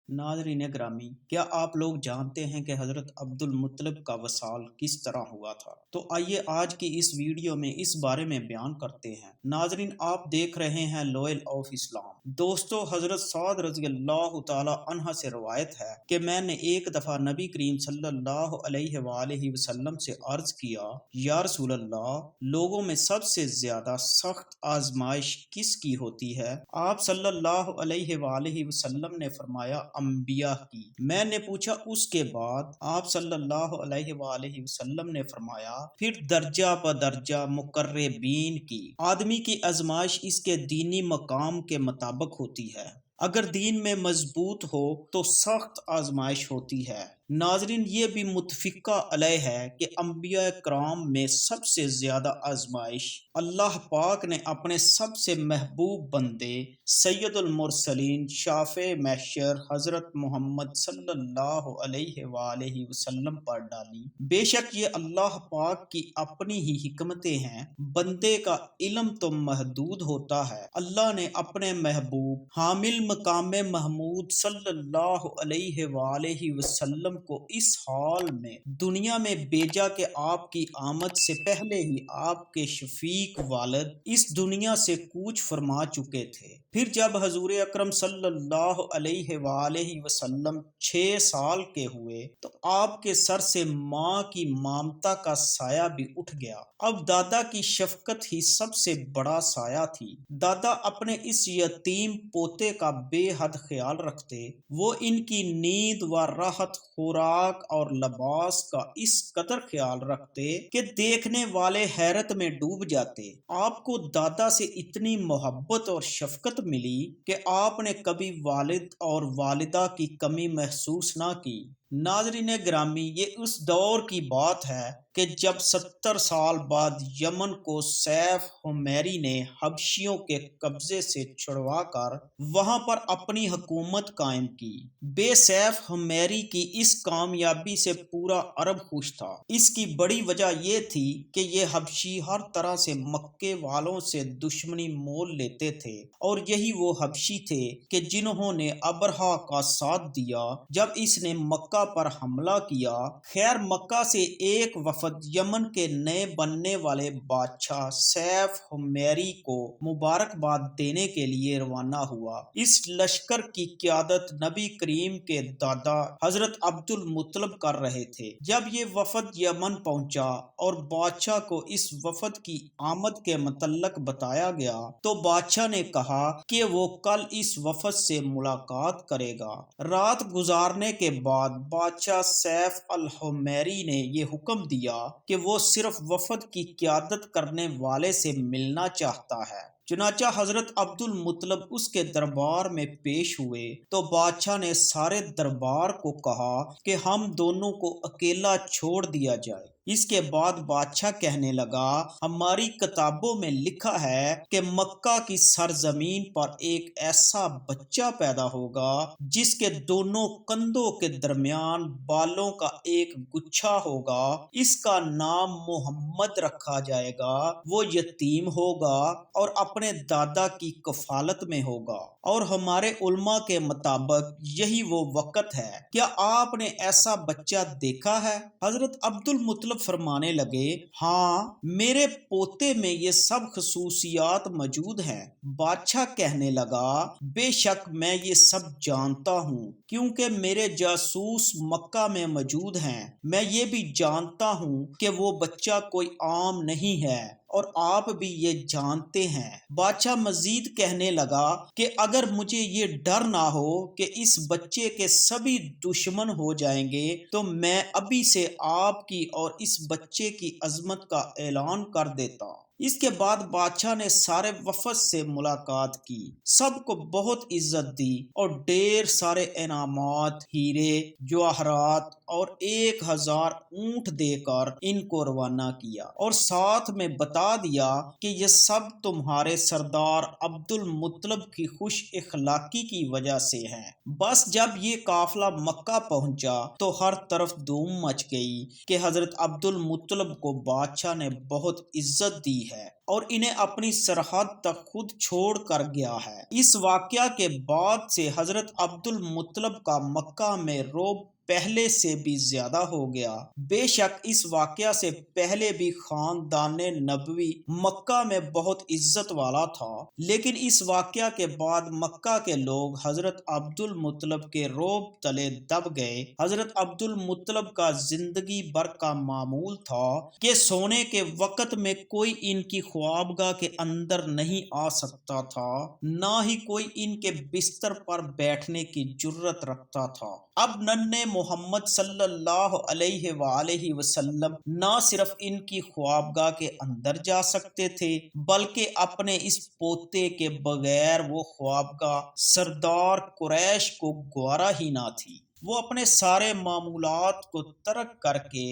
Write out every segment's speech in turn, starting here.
ناظرین گرامی، کیا آپ لوگ جانتے ہیں کہ حضرت عبد المطلب کا وصال کس طرح ہوا تھا؟ تو آئیے آج کی اس ویڈیو میں اس بارے میں بیان کرتے ہیں۔ ناظرین، آپ دیکھ رہے ہیں لوئل آف اسلام۔ دوستو، حضرت سعد رضی اللہ تعالی عنہ سے روایت ہے کہ میں نے ایک دفعہ نبی کریم صلی اللہ علیہ وآلہ وسلم سے عرض کیا، یا رسول اللہ، لوگوں میں سب سے زیادہ سخت آزمائش کس کی ہوتی ہے؟ آپ صلی اللہ علیہ وآلہ وسلم نے فرمایا، انبیاء کی۔ میں نے پوچھا اس کے بعد؟ آپ صلی اللہ علیہ وآلہ وسلم نے فرمایا، پھر درجہ بدرجہ مقربین کی۔ آدمی کی آزمائش اس کے دینی مقام کے مطابق ہوتی ہے۔ اگر دین میں مضبوط ہو تو سخت آزمائش ہوتی ہے۔ ناظرین، یہ بھی متفقہ علیہ ہے کہ انبیاء کرام میں سب سے زیادہ آزمائش اللہ پاک نے اپنے سب سے محبوب بندے سید المرسلین شافع محشر حضرت محمد صلی اللہ علیہ وآلہ وسلم پر ڈالی۔ بے شک یہ اللہ پاک کی اپنی ہی حکمتیں ہیں۔ بندے کا علم تو محدود ہوتا ہے، اللہ نے اپنے محبوب حامل مقام محمود صلی اللہ علیہ وآلہ وسلم کو اس حال میں دنیا میں بھیجا کہ آپ کی آمد سے پہلے ہی آپ کے شفیق والد اس دنیا سے کوچ فرما چکے تھے۔ پھر جب حضور اکرم صلی اللہ علیہ وآلہ وسلم 6 سال کے ہوئے تو آپ کے سر سے ماں کی ممتا کا سایہ بھی اٹھ گیا۔ اب دادا کی شفقت ہی سب سے بڑا سایہ تھی۔ دادا اپنے اس یتیم پوتے کا بے حد خیال رکھتے۔ وہ ان کی نیند و راحت، خوراک اور لباس کا اس قدر خیال رکھتے کہ دیکھنے والے حیرت میں ڈوب جاتے۔ آپ کو دادا سے اتنی محبت اور شفقت ملی کہ آپ نے کبھی والد اور والدہ کی کمی محسوس نہ کی۔ ناظرین گرامی، یہ اس دور کی بات ہے کہ جب 70 سال بعد یمن کو سیف حمیری نے حبشیوں کے قبضے سے چھڑوا کر وہاں پر اپنی حکومت قائم کی۔ بے سیف حمیری کی اس کامیابی سے پورا عرب خوش تھا۔ اس کی بڑی وجہ یہ تھی کہ یہ حبشی ہر طرح سے مکے والوں سے دشمنی مول لیتے تھے، اور یہی وہ حبشی تھے کہ جنہوں نے ابرہہ کا ساتھ دیا جب اس نے مکہ پر حملہ کیا۔ خیر، مکہ سے ایک وفد یمن کے نئے بننے والے بادشاہ سیف حمیری کو مبارکباد دینے کے لیے روانہ ہوا۔ اس لشکر کی قیادت نبی کریم کے دادا حضرت عبد المطلب کر رہے تھے۔ جب یہ وفد یمن پہنچا اور بادشاہ کو اس وفد کی آمد کے متعلق بتایا گیا تو بادشاہ نے کہا کہ وہ کل اس وفد سے ملاقات کرے گا۔ رات گزارنے کے بعد بادشاہ سیف الحمیری نے یہ حکم دیا کہ وہ صرف وفد کی قیادت کرنے والے سے ملنا چاہتا ہے۔ چنانچہ حضرت عبد المطلب اس کے دربار میں پیش ہوئے تو بادشاہ نے سارے دربار کو کہا کہ ہم دونوں کو اکیلا چھوڑ دیا جائے۔ اس کے بعد بادشاہ کہنے لگا، ہماری کتابوں میں لکھا ہے کہ مکہ کی سرزمین پر ایک ایسا بچہ پیدا ہوگا جس کے دونوں کندھوں کے درمیان بالوں کا ایک گچھا ہوگا۔ اس کا نام محمد رکھا جائے گا۔ وہ یتیم ہوگا اور اپنے دادا کی کفالت میں ہوگا، اور ہمارے علماء کے مطابق یہی وہ وقت ہے۔ کیا آپ نے ایسا بچہ دیکھا ہے؟ حضرت عبد المطلب فرمانے لگے، ہاں، میرے پوتے میں یہ سب خصوصیات موجود ہیں۔ بادشاہ کہنے لگا، بے شک میں یہ سب جانتا ہوں، کیونکہ میرے جاسوس مکہ میں موجود ہیں۔ میں یہ بھی جانتا ہوں کہ وہ بچہ کوئی عام نہیں ہے، اور آپ بھی یہ جانتے ہیں۔ بادشاہ مزید کہنے لگا کہ اگر مجھے یہ ڈر نہ ہو کہ اس بچے کے سبھی دشمن ہو جائیں گے تو میں ابھی سے آپ کی اور اس بچے کی عظمت کا اعلان کر دیتا۔ اس کے بعد بادشاہ نے سارے وفد سے ملاقات کی، سب کو بہت عزت دی اور ڈھیر سارے انعامات، ہیرے جواہرات اور 1000 اونٹ دے کر ان کو روانہ کیا، اور ساتھ میں بتا دیا کہ یہ سب تمہارے سردار عبد المطلب کی خوش اخلاقی کی وجہ سے ہیں۔ بس جب یہ قافلہ مکہ پہنچا تو ہر طرف دھوم مچ گئی کہ حضرت عبد المطلب کو بادشاہ نے بہت عزت دی ہے۔ اور انہیں اپنی سرحد تک خود چھوڑ کر گیا ہے۔ اس واقعہ کے بعد سے حضرت عبد المطلب کا مکہ میں رعب پہلے سے بھی زیادہ ہو گیا۔ بے شک اس واقعہ سے پہلے بھی خاندان نبوی مکہ میں بہت عزت والا تھا، لیکن اس واقعہ کے بعد مکہ کے لوگ حضرت عبد المطلب کے رعب تلے دب گئے۔ حضرت عبد المطلب کا زندگی بھر کا معمول تھا کہ سونے کے وقت میں کوئی ان کی خوابگاہ کے اندر نہیں آ سکتا تھا، نہ ہی کوئی ان کے بستر پر بیٹھنے کی جرت رکھتا تھا۔ اب ننھے محمد صلی اللہ علیہ وآلہ وسلم نہ صرف ان کی خوابگاہ کے اندر جا سکتے تھے، بلکہ اپنے اس پوتے کے بغیر وہ خوابگاہ سردار قریش کو گوارا ہی نہ تھی۔ وہ اپنے سارے معمولات کو ترک کر کے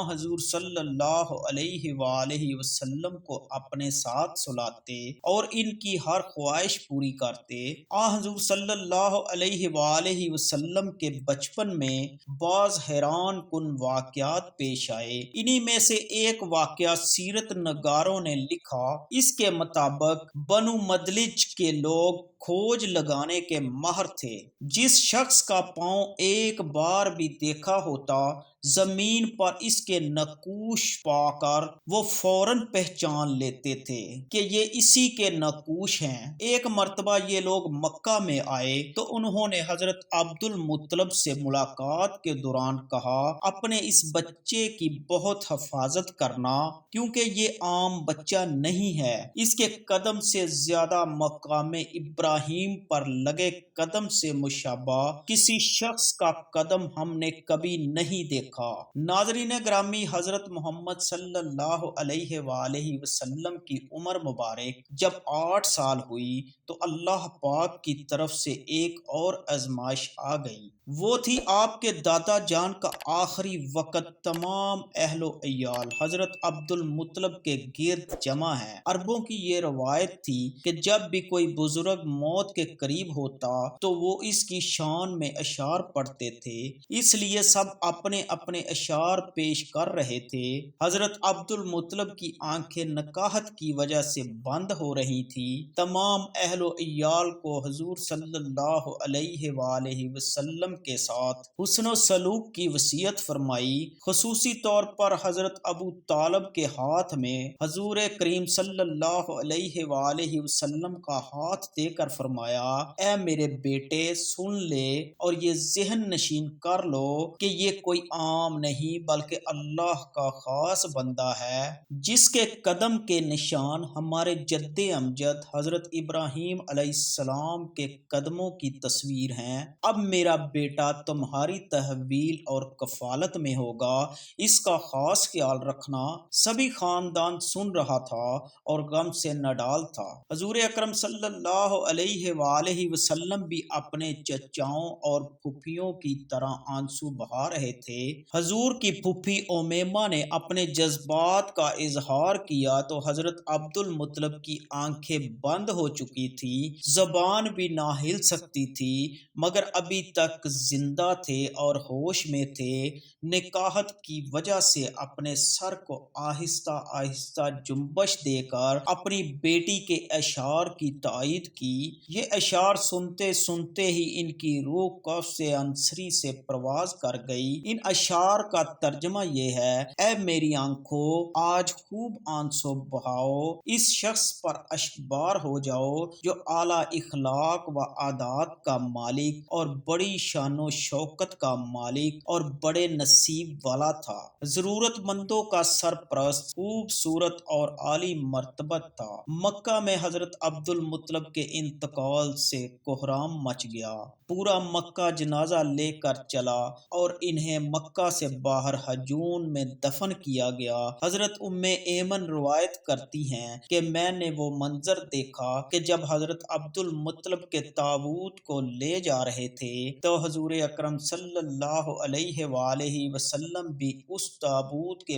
حضور صلی اللہ علیہ وآلہ وسلم کو اپنے ساتھ سلاتے اور ان کی ہر خواہش پوری کرتے۔ حضور صلی اللہ علیہ وآلہ وسلم کے بچپن میں بعض حیران کن واقعات پیش آئے۔ انہی میں سے ایک واقعہ سیرت نگاروں نے لکھا۔ اس کے مطابق بنو مدلج کے لوگ کھوج لگانے کے ماہر تھے۔ جس شخص کا پاؤں ایک بار بھی دیکھا ہوتا، زمین پر اس کے نقوش پا کر وہ فوراً پہچان لیتے تھے کہ یہ اسی کے نقوش ہیں۔ ایک مرتبہ یہ لوگ مکہ میں آئے تو انہوں نے حضرت عبد المطلب سے ملاقات کے دوران کہا، اپنے اس بچے کی بہت حفاظت کرنا، کیونکہ یہ عام بچہ نہیں ہے۔ اس کے قدم سے زیادہ مقام ابراہیم پر لگے قدم سے مشابہ کسی شخص کا قدم ہم نے کبھی نہیں دیکھا۔ ناظرین گرامی، حضرت محمد صلی اللہ علیہ وآلہ وسلم کی عمر مبارک جب 8 سال ہوئی تو اللہ پاک کی طرف سے ایک اور آزمائش آ گئی۔ وہ تھی آپ کے دادا جان کا آخری وقت۔ تمام اہل و عیال حضرت عبد المطلب کے گرد جمع ہیں۔ عربوں کی یہ روایت تھی کہ جب بھی کوئی بزرگ موت کے قریب ہوتا تو وہ اس کی شان میں اشعار پڑھتے تھے، اس لیے سب اپنے اپنے اشعار پیش کر رہے تھے۔ حضرت عبد المطلب کی آنکھیں نکاہت کی وجہ سے بند ہو رہی تھی۔ تمام اہل و عیال کو حضور صلی اللہ علیہ وآلہ وسلم کے ساتھ حسن و سلوک کی وصیت فرمائی۔ خصوصی طور پر حضرت ابو طالب کے ہاتھ میں حضور کریم صلی اللہ علیہ وآلہ وسلم کا ہاتھ دے کر فرمایا، اے میرے بیٹے سن لے اور یہ ذہن نشین کر لو کہ یہ کوئی عام نہیں بلکہ اللہ کا خاص بندہ ہے، جس کے قدم کے نشان ہمارے جد امجد حضرت ابراہیم علیہ السلام کے قدموں کی تصویر ہیں۔ اب میرا بیٹا تمہاری تحویل اور کفالت میں ہوگا، اس کا خاص خیال رکھنا۔ سبھی خاندان سن رہا تھا اور غم سے نڈال تھا۔ حضور اکرم صلی اللہ علیہ وآلہ وسلم بھی اپنے چچاؤں اور پھوپھیوں کی طرح آنسو بہا رہے تھے۔ حضور کی پھوپھی امیمہ نے اپنے جذبات کا اظہار کیا تو حضرت عبد المطلب کی آنکھیں بند ہو چکی تھی، زبان بھی نہ ہل سکتی تھی، مگر ابھی تک زندہ تھے اور ہوش میں تھے۔ نکاہت کی وجہ سے اپنے سر کو آہستہ آہستہ جنبش دے کر اپنی بیٹی کے اشعار کی تائید کی۔ یہ اشعار سنتے سنتے ہی ان کی روح کف سے انصری سے پرواز کر گئی۔ ان اشعار کا ترجمہ یہ ہے، اے میری آنکھوں، آج خوب آنسو بہاؤ، اس شخص پر اشکبار ہو جاؤ جو اعلیٰ اخلاق و عادات کا مالک اور بڑی شان و شوکت کا مالک اور بڑے نصیب والا تھا، ضرورت مندوں کا سرپرست، خوبصورت اور عالی مرتبت تھا۔ مکہ میں حضرت عبد المطلب کے انتقال سے کوہرام مچ گیا۔ پورا مکہ جنازہ لے کر چلا اور انہیں مکہ سے باہر حجون میں دفن کیا گیا۔ حضرت ام ایمن روایت کرتی ہیں کہ میں نے وہ منظر دیکھا کہ جب حضرت عبد المطلب کے تابوت کو لے جا رہے تھے تو حضور اکرم صلی اللہ علیہ وآلہ وسلم بھی اس تابوت کے